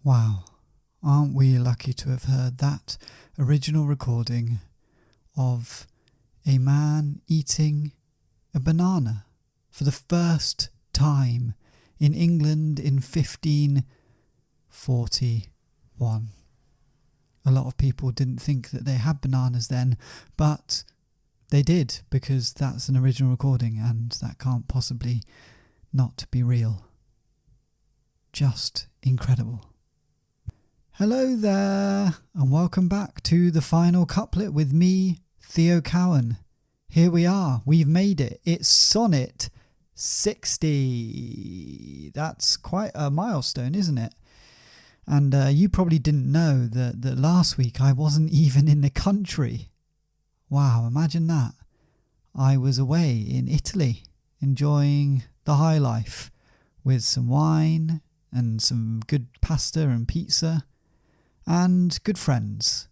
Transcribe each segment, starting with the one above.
Wow, aren't we lucky to have heard that original recording of a man eating a banana for the first time in England in 1541. A lot of people didn't think that they had bananas then, but they did, because that's an original recording and that can't possibly not be real. Just incredible. Hello there, and welcome back to the final couplet with me, Theo Cowan. Here we are, we've made it. It's Sonnet 60. That's quite a milestone, isn't it? And you probably didn't know that last week I wasn't even in the country. Wow, imagine that. I was away in Italy, enjoying the high life with some wine and some good pasta and pizza and good friends.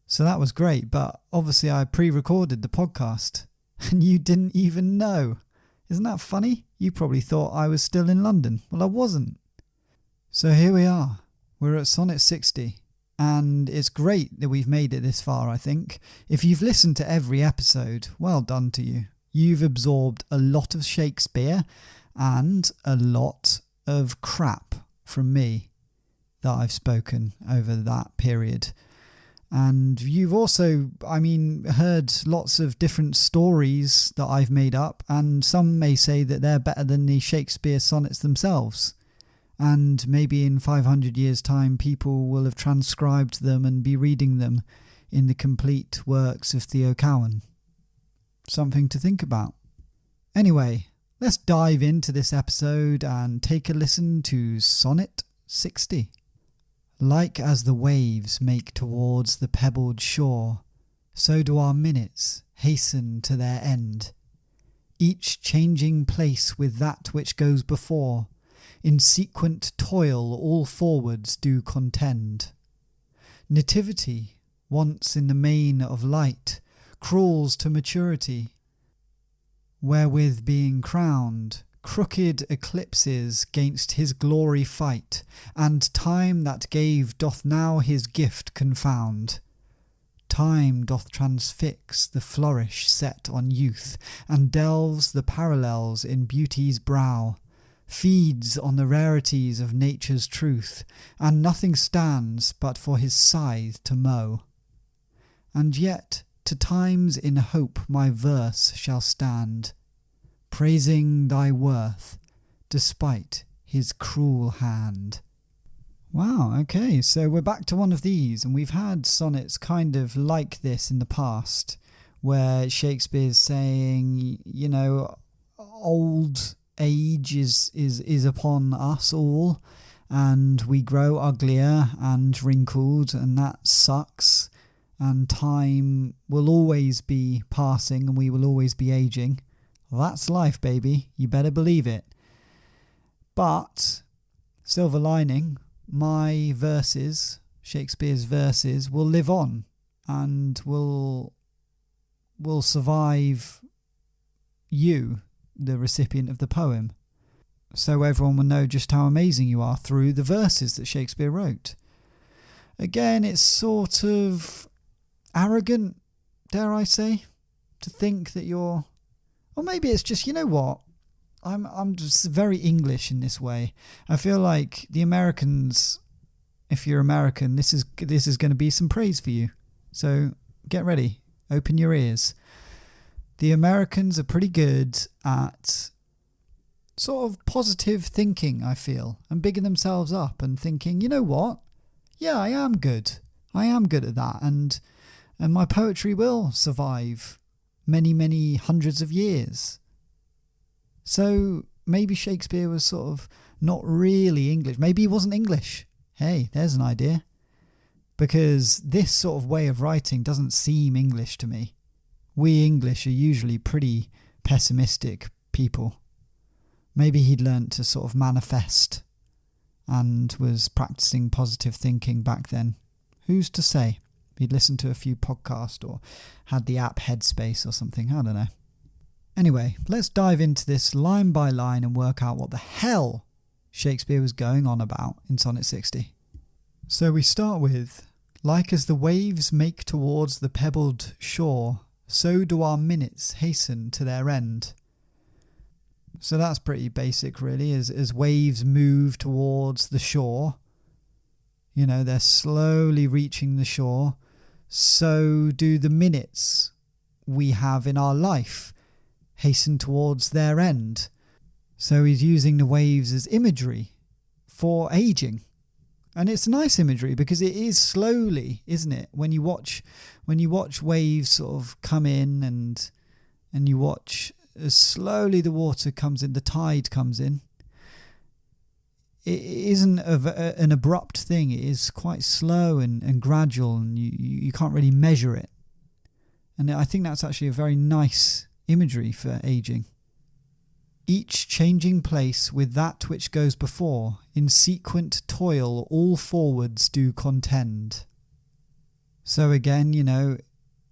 So that was great, but obviously I pre-recorded the podcast and you didn't even know. Isn't that funny? You probably thought I was still in London. Well, I wasn't. So here we are. We're at Sonnet 60. And it's great that we've made it this far, I think. If you've listened to every episode, well done to you. You've absorbed a lot of Shakespeare and a lot of crap from me that I've spoken over that period. And you've also, heard lots of different stories that I've made up, and some may say that they're better than the Shakespeare sonnets themselves. And maybe in 500 years' time, people will have transcribed them and be reading them in the complete works of Theo Cowan. Something to think about. Anyway, let's dive into this episode and take a listen to Sonnet 60. Like as the waves make towards the pebbled shore, so do our minutes hasten to their end, each changing place with that which goes before. In sequent toil all forwards do contend. Nativity, once in the main of light, crawls to maturity, wherewith being crowned, crooked eclipses gainst his glory fight, and time that gave doth now his gift confound. Time doth transfix the flourish set on youth, and delves the parallels in beauty's brow, feeds on the rarities of nature's truth, and nothing stands but for his scythe to mow. And yet to times in hope my verse shall stand, praising thy worth despite his cruel hand. Wow, okay, so we're back to one of these, and we've had sonnets kind of like this in the past, where Shakespeare's saying, old age is upon us all, and we grow uglier and wrinkled, and that sucks, and time will always be passing and we will always be aging. Well, that's life, baby, you better believe it. But silver lining, my verses, Shakespeare's verses, will live on and will survive you, the recipient of the poem, so everyone will know just how amazing you are through the verses that Shakespeare wrote. Again, it's sort of arrogant, dare I say, to think that you're, or maybe it's just, I'm just very English in this way. I feel like the Americans, if you're American, this is going to be some praise for you. So get ready, open your ears. The Americans are pretty good at sort of positive thinking, I feel, and bigging themselves up and thinking, you know what? Yeah, I am good. I am good at that, and my poetry will survive many, many hundreds of years. So maybe Shakespeare was sort of not really English. Maybe he wasn't English. Hey, there's an idea. Because this sort of way of writing doesn't seem English to me. We English are usually pretty pessimistic people. Maybe he'd learnt to sort of manifest and was practicing positive thinking back then. Who's to say? He'd listened to a few podcasts or had the app Headspace or something. I don't know. Anyway, let's dive into this line by line and work out what the hell Shakespeare was going on about in Sonnet 60. So we start with, like as the waves make towards the pebbled shore, so do our minutes hasten to their end. So that's pretty basic really, as waves move towards the shore, you know, they're slowly reaching the shore, so do the minutes we have in our life hasten towards their end. So he's using the waves as imagery for aging. And it's nice imagery because it is slowly, isn't it? When you watch waves sort of come in and you watch as slowly the water comes in, the tide comes in. It isn't an abrupt thing. It is quite slow and gradual, and you can't really measure it. And I think that's actually a very nice imagery for aging. Each changing place with that which goes before, in sequent toil all forwards do contend. So again, you know,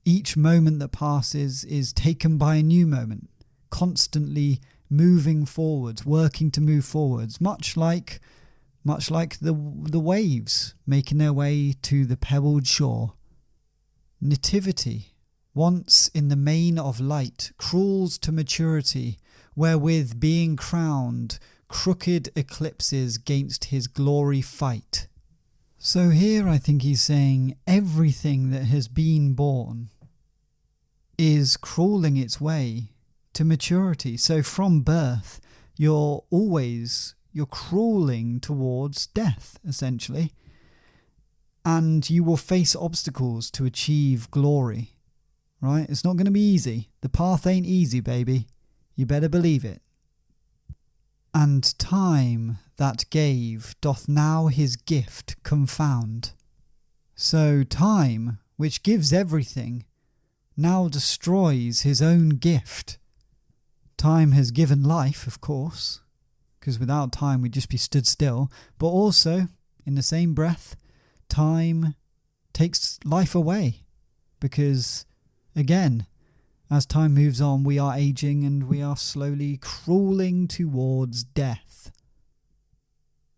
each moment that passes is taken by a new moment, constantly moving forwards, working to move forwards, much like the waves making their way to the pebbled shore. Nativity, once in the main of light, crawls to maturity, wherewith being crowned, crooked eclipses gainst his glory fight. So here I think he's saying everything that has been born is crawling its way to maturity. So from birth, you're crawling towards death, essentially. And you will face obstacles to achieve glory, right? It's not going to be easy. The path ain't easy, baby. You better believe it. And time that gave doth now his gift confound. So time, which gives everything, now destroys his own gift. Time has given life, of course, because without time we'd just be stood still, but also, in the same breath, time takes life away, because, again, as time moves on, we are aging and we are slowly crawling towards death.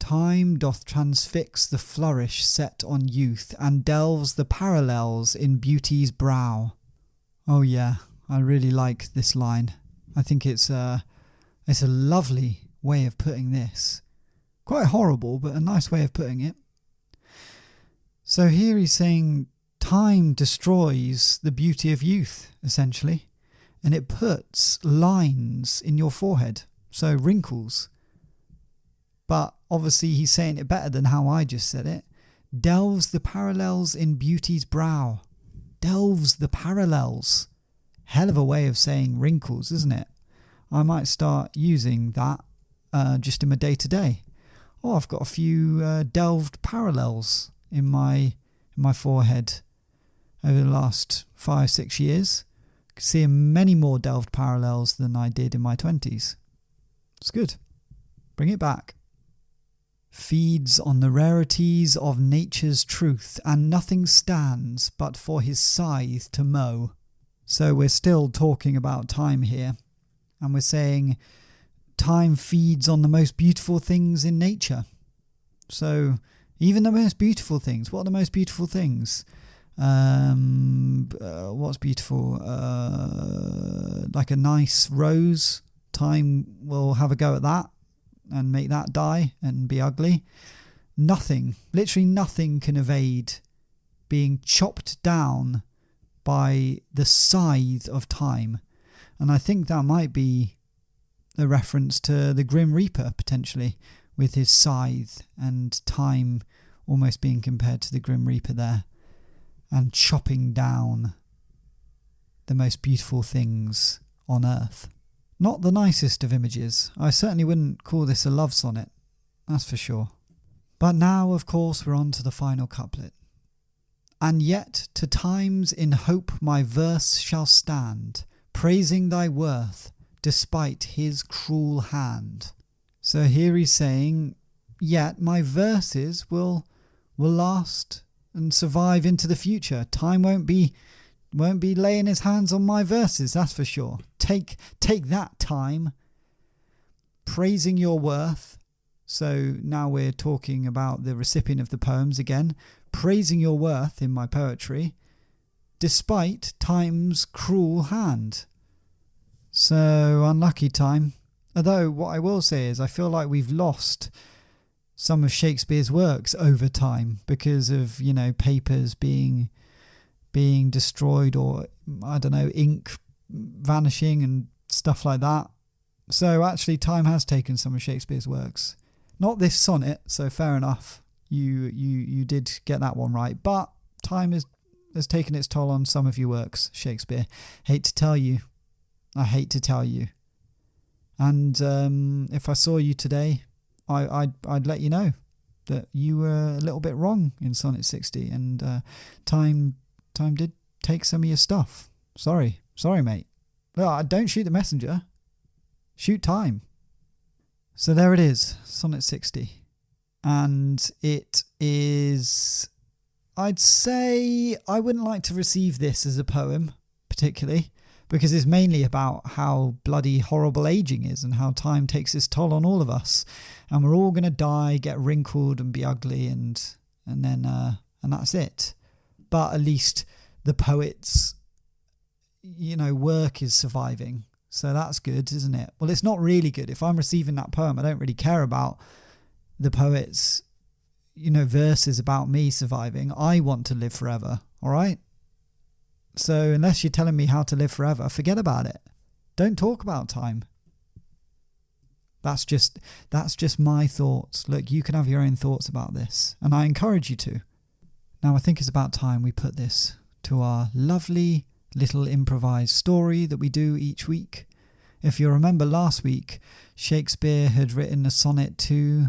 Time doth transfix the flourish set on youth and delves the parallels in beauty's brow. Oh yeah, I really like this line. I think it's a lovely way of putting this. Quite horrible, but a nice way of putting it. So here he's saying time destroys the beauty of youth, essentially, and it puts lines in your forehead, so wrinkles. But obviously he's saying it better than how I just said it. Delves the parallels in beauty's brow. Delves the parallels. Hell of a way of saying wrinkles, isn't it? I might start using that just in my day-to-day. Oh, I've got a few delved parallels in my forehead over the last 5-6 years. I can see many more delved parallels than I did in my 20s. It's good. Bring it back. Feeds on the rarities of nature's truth, and nothing stands but for his scythe to mow. So we're still talking about time here, and we're saying time feeds on the most beautiful things in nature. So even the most beautiful things. What are the most beautiful things? What's beautiful? Like a nice rose. Time will have a go at that and make that die and be ugly. Nothing, literally nothing can evade being chopped down by the scythe of time. And I think that might be a reference to the Grim Reaper, potentially, with his scythe and time almost being compared to the Grim Reaper there, and chopping down the most beautiful things on earth. Not the nicest of images. I certainly wouldn't call this a love sonnet, that's for sure. But now, of course, we're on to the final couplet. And yet to times in hope my verse shall stand, praising thy worth despite his cruel hand. So here he's saying, yet my verses will last and survive into the future. Time won't be laying his hands on my verses, that's for sure. Take that, time. Praising your worth So now we're talking about the recipient of the poems again, praising your worth in my poetry, despite time's cruel hand. So unlucky time. Although what I will say is I feel like we've lost some of Shakespeare's works over time because of, papers being destroyed, or I don't know, ink vanishing and stuff like that. So actually time has taken some of Shakespeare's works. Not this sonnet, so fair enough. You did get that one right, but time has taken its toll on some of your works, Shakespeare. Hate to tell you. I hate to tell you. And if I saw you today, I'd let you know that you were a little bit wrong in Sonnet 60, and time did take some of your stuff. Sorry, mate. Well, don't shoot the messenger. Shoot time. So there it is, Sonnet 60. And it is, I'd say I wouldn't like to receive this as a poem, particularly, because it's mainly about how bloody horrible aging is and how time takes its toll on all of us. And we're all going to die, get wrinkled and be ugly, and then that's it. But at least the poet's, work is surviving. So that's good, isn't it? Well, it's not really good. If I'm receiving that poem, I don't really care about the poet's, verses about me surviving. I want to live forever, all right? So unless you're telling me how to live forever, forget about it. Don't talk about time. That's just my thoughts. Look, you can have your own thoughts about this, and I encourage you to. Now I think it's about time we put this to our lovely little improvised story that we do each week. If you remember last week, Shakespeare had written a sonnet to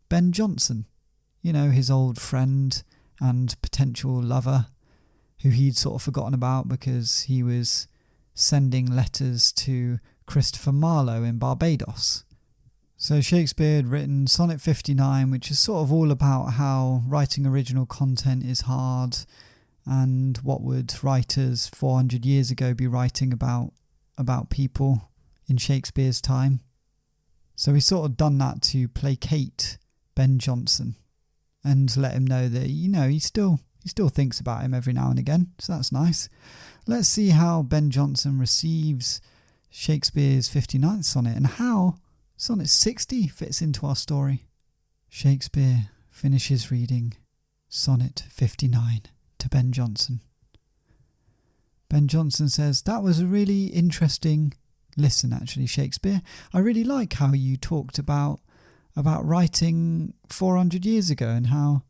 Ben Jonson, his old friend and potential lover, who he'd sort of forgotten about because he was sending letters to Christopher Marlowe in Barbados. So Shakespeare had written Sonnet 59, which is sort of all about how writing original content is hard, and what would writers 400 years ago be writing about people in Shakespeare's time. So he sort of done that to placate Ben Jonson and let him know that, he still thinks about him every now and again. So that's nice. Let's see how Ben Jonson receives Shakespeare's 59th sonnet and how Sonnet 60 fits into our story. Shakespeare finishes reading Sonnet 59 to Ben Jonson. Ben Jonson says, "That was a really interesting listen, actually, Shakespeare. I really like how you talked about writing 400 years ago and how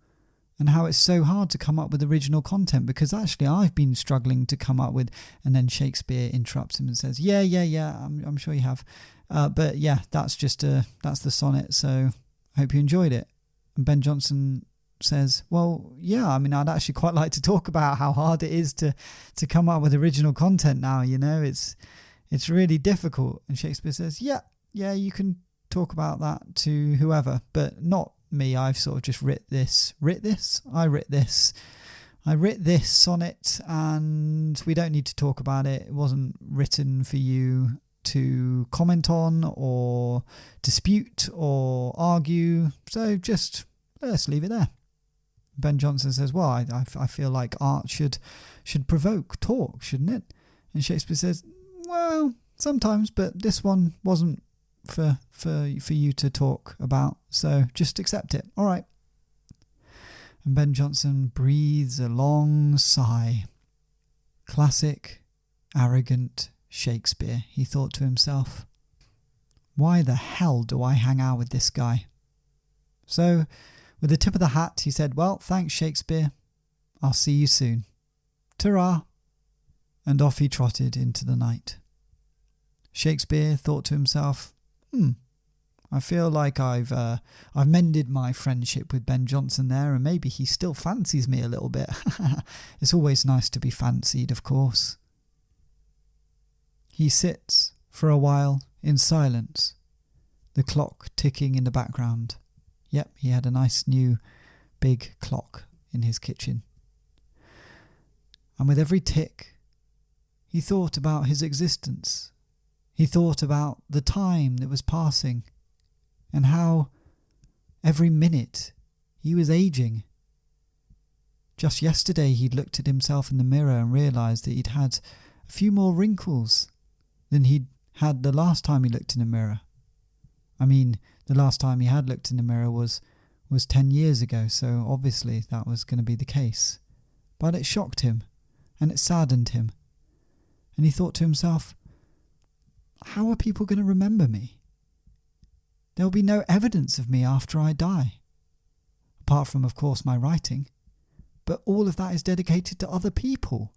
it's so hard to come up with original content, because actually I've been struggling to come up with," and then Shakespeare interrupts him and says, yeah, I'm sure you have. But yeah, that's the sonnet, so I hope you enjoyed it. And Ben Jonson says, well, yeah, I'd actually quite like to talk about how hard it is to come up with original content now, it's really difficult. And Shakespeare says, yeah, you can talk about that to whoever, but not me. I've sort of just writ this sonnet, and we don't need to talk about it. It wasn't written for you to comment on or dispute or argue, so just let's leave it there. Ben Jonson says, well, I feel like art should provoke talk, shouldn't it? And Shakespeare says, well, sometimes, but this one wasn't for you to talk about, so just accept it. All right. And Ben Jonson breathes a long sigh. Classic, arrogant Shakespeare, he thought to himself. Why the hell do I hang out with this guy? So, with a tip of the hat, he said, well, thanks, Shakespeare. I'll see you soon. Ta-ra. And off he trotted into the night. Shakespeare thought to himself, I feel like I've mended my friendship with Ben Jonson there, and maybe he still fancies me a little bit. It's always nice to be fancied, of course. He sits for a while in silence, the clock ticking in the background. Yep, he had a nice new big clock in his kitchen. And with every tick, he thought about his existence. He thought about the time that was passing and how Every minute he was aging. Just yesterday he'd looked at himself in the mirror and realised that he'd had a few more wrinkles than he'd had the last time he looked in the mirror. I mean, the last time he had looked in the mirror was 10 years ago, so obviously that was going to be the case. But it shocked him, and it saddened him. And he thought to himself, how are people going to remember me? There will be no evidence of me after I die. Apart from, of course, my writing. But all of that is dedicated to other people.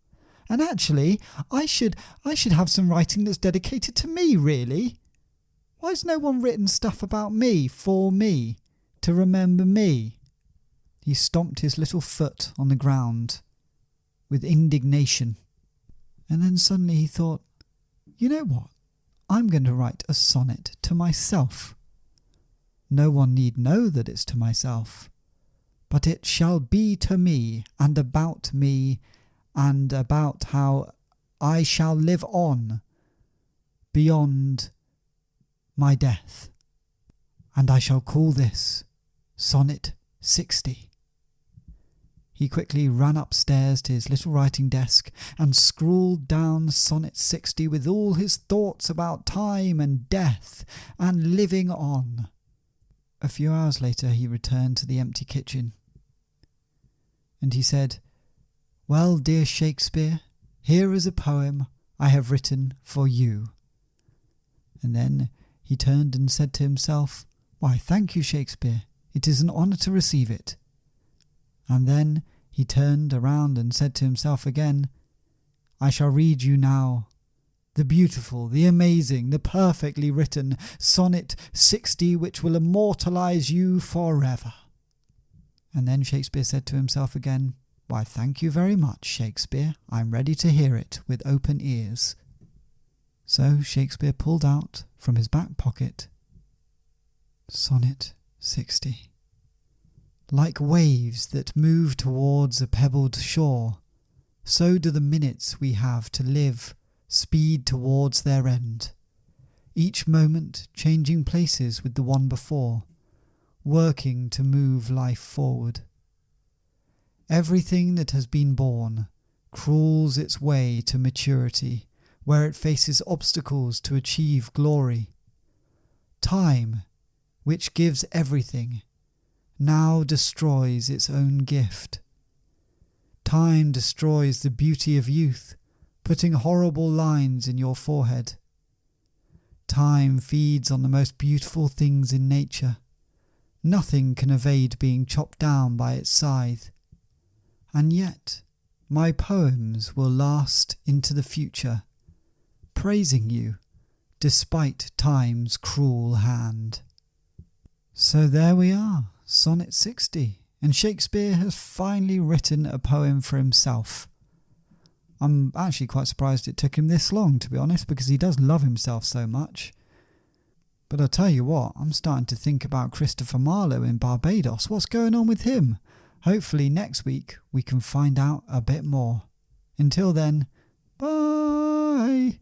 And actually, I should have some writing that's dedicated to me, really. Why has no one written stuff about me, for me, to remember me? He stomped his little foot on the ground with indignation. And then suddenly he thought, you know what? I'm going to write a sonnet to myself. No one need know that it's to myself, but it shall be to me, and about how I shall live on beyond my death. And I shall call this Sonnet 60. He quickly ran upstairs to his little writing desk and scrawled down Sonnet 60 with all his thoughts about time and death and living on. A few hours later he returned to the empty kitchen, and he said, well, dear Shakespeare, here is a poem I have written for you. And then he turned and said to himself, why, thank you, Shakespeare. It is an honour to receive it. And then he turned around and said to himself again, I shall read you now the beautiful, the amazing, the perfectly written Sonnet 60 which will immortalise you forever. And then Shakespeare said to himself again, why, thank you very much, Shakespeare. I'm ready to hear it with open ears. So Shakespeare pulled out from his back pocket Sonnet 60. Like waves that move towards a pebbled shore, so do the minutes we have to live speed towards their end, each moment changing places with the one before, working to move life forward. Everything that has been born crawls its way to maturity, where it faces obstacles to achieve glory. Time, which gives everything, now destroys its own gift. Time destroys the beauty of youth, putting horrible lines in your forehead. Time feeds on the most beautiful things in nature. Nothing can evade being chopped down by its scythe. And yet, my poems will last into the future, praising you, despite time's cruel hand. So there we are, Sonnet 60, and Shakespeare has finally written a poem for himself. I'm actually quite surprised it took him this long, to be honest, because he does love himself so much. But I'll tell you what, I'm starting to think about Christopher Marlowe in Barbados. What's going on with him? Hopefully next week we can find out a bit more. Until then, bye!